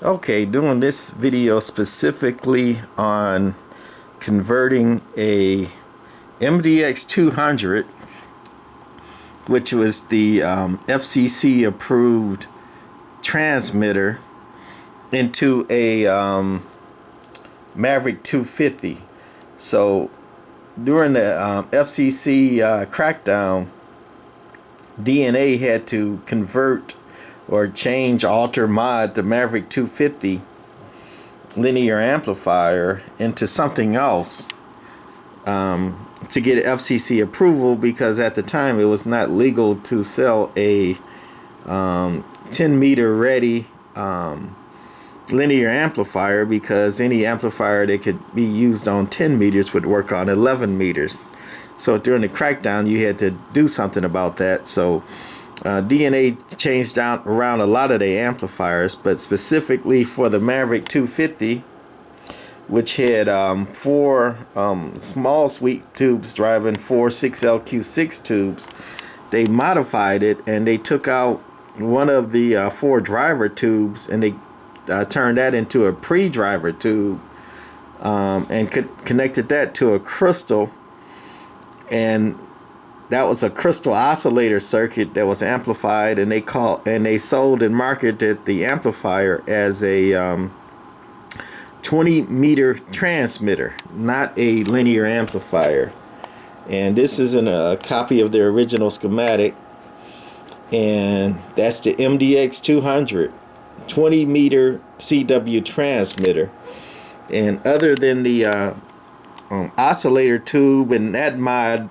Okay, doing this video specifically on converting a MDX-200, which was the FCC approved transmitter, into a Maverick 250. So during the FCC crackdown, D+A had to convert or change, alter, mod the Maverick 250 linear amplifier into something else to get FCC approval, because at the time it was not legal to sell a 10 meter ready linear amplifier, because any amplifier that could be used on 10 meters would work on 11 meters. So during the crackdown you had to do something about that. So D+A changed around a lot of the amplifiers, but specifically for the Maverick 250, which had 4 small sweep tubes driving 4 6LQ6 tubes, they modified it and they took out one of the 4 driver tubes and they turned that into a pre-driver tube and connected that to a crystal, and that was a crystal oscillator circuit that was amplified, and they sold and marketed the amplifier as a 20 meter transmitter, not a linear amplifier. And this isn't a copy of the original schematic, and that's the MDX-200 20 meter CW transmitter. And other than the oscillator tube and that mod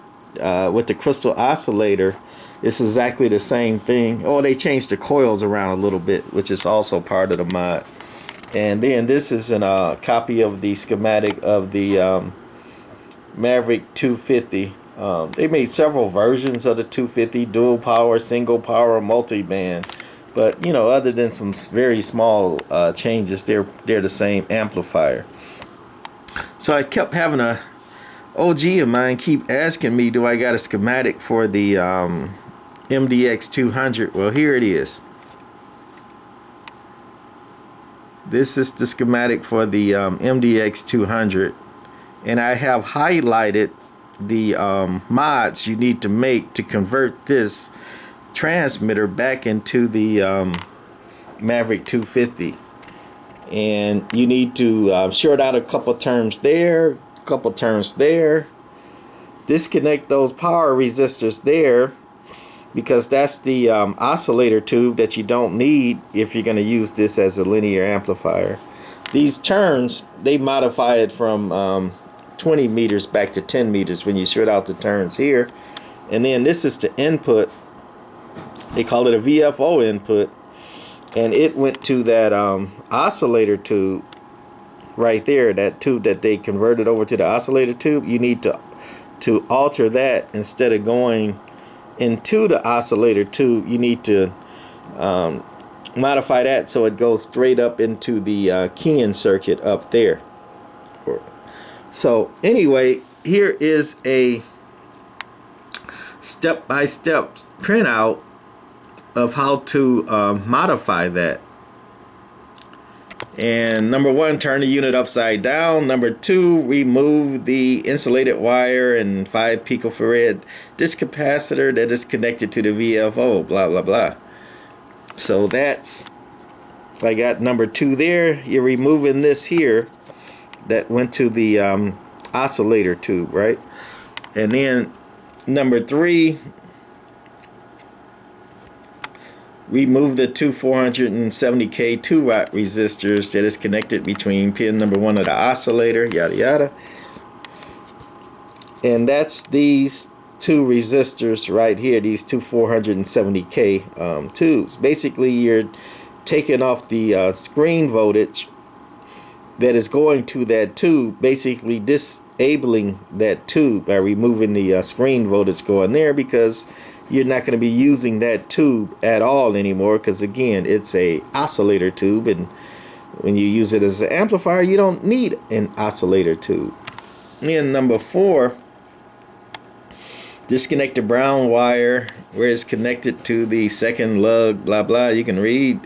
with the crystal oscillator, it's exactly the same thing. Oh, they changed the coils around a little bit, which is also part of the mod. And then this is a copy of the schematic of the Maverick 250. They made several versions of the 250, dual power, single power, multi-band. But you know, other than some very small changes, they're the same amplifier. So I kept having a OG of mine keep asking me, do I got a schematic for the MDX-200? Well, here it is. This is the schematic for the MDX-200, and I have highlighted the mods you need to make to convert this transmitter back into the Maverick 250. And you need to short out a couple terms there, a couple terms there, disconnect those power resistors there, because that's the oscillator tube that you don't need if you're going to use this as a linear amplifier. These turns, they modify it from 20 meters back to 10 meters when you short out the turns here. And then this is the input. They call it a VFO input, and it went to that oscillator tube right there, that tube that they converted over to the oscillator tube. You need to alter that. Instead of going into the oscillator tube, you need to modify that so it goes straight up into the keying circuit up there. So anyway, here is a step-by-step printout of how to modify that. And number 1, turn the unit upside down. Number 2, remove the insulated wire and 5 picofarad disc capacitor that is connected to the VFO, blah blah blah. So that's, I got number 2 there. You're removing this here that went to the oscillator tube, right? And then number 3, remove the two 470K 2-watt resistors that is connected between pin number 1 of the oscillator, yada yada. And that's these 2 resistors right here, these two 470K tubes. Basically, you're taking off the screen voltage that is going to that tube, basically disabling that tube by removing the screen voltage going there, because you're not going to be using that tube at all anymore, because again, it's a oscillator tube, and when you use it as an amplifier, you don't need an oscillator tube. And number 4, disconnect the brown wire where it's connected to the second lug, blah blah. You can read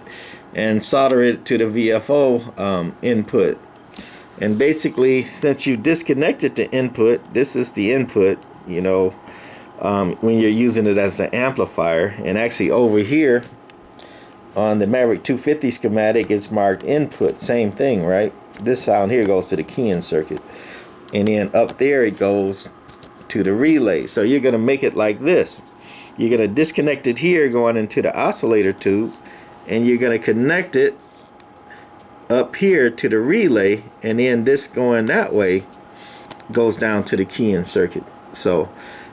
and solder it to the VFO input. And basically, since you disconnected the input, this is the input, you know, when you're using it as an amplifier. And actually over here on the Maverick 250 schematic, it's marked input, same thing, right? This down here goes to the keying circuit, and then up there it goes to the relay. So you're going to make it like this. You're going to disconnect it here going into the oscillator tube, and you're going to connect it up here to the relay, and then this going that way goes down to the keying circuit. So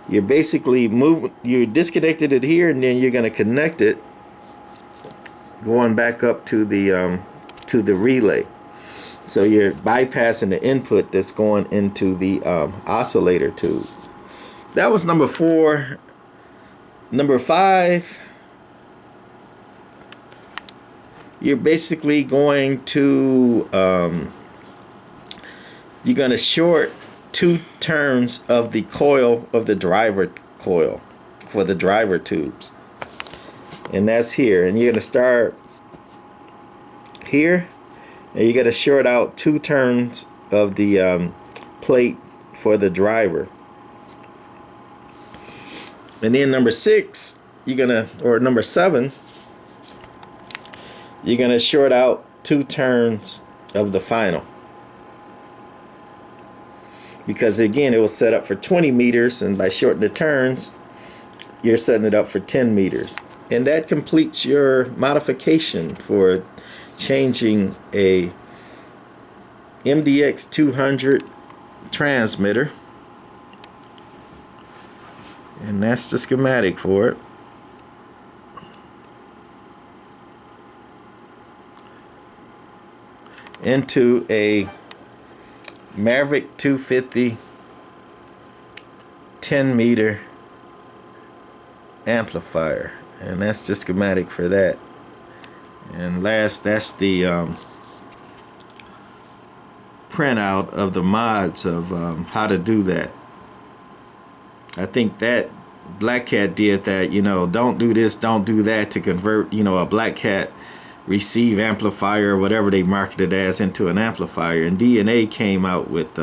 you're basically you disconnected it here, and then you're going to connect it going back up to the relay. So you're bypassing the input that's going into the oscillator tube. That was number 4. Number 5, you're basically going to you're going to short 2 turns of the coil of the driver coil for the driver tubes, and that's here. And you're going to start here, and you got to short out 2 turns of the plate for the driver. And then number 6, number 7, you're gonna short out 2 turns of the final, because again it was set up for 20 meters, and by shorting the turns you're setting it up for 10 meters. And that completes your modification for changing a MDX-200 transmitter. And that's the schematic for it. Into a Maverick 250 10-meter amplifier. And that's the schematic for that. And last, that's the printout of the mods of how to do that. I think that Black Cat did that, you know, don't do this, don't do that, to convert, you know, a Black Cat receive amplifier or whatever they marketed as into an amplifier. And D+A came out with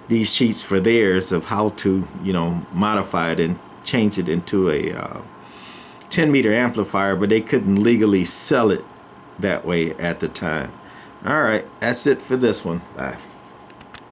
these sheets for theirs of how to, you know, modify it and change it into a 10-meter amplifier, but they couldn't legally sell it that way at the time. All right, that's it for this one. Bye.